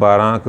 12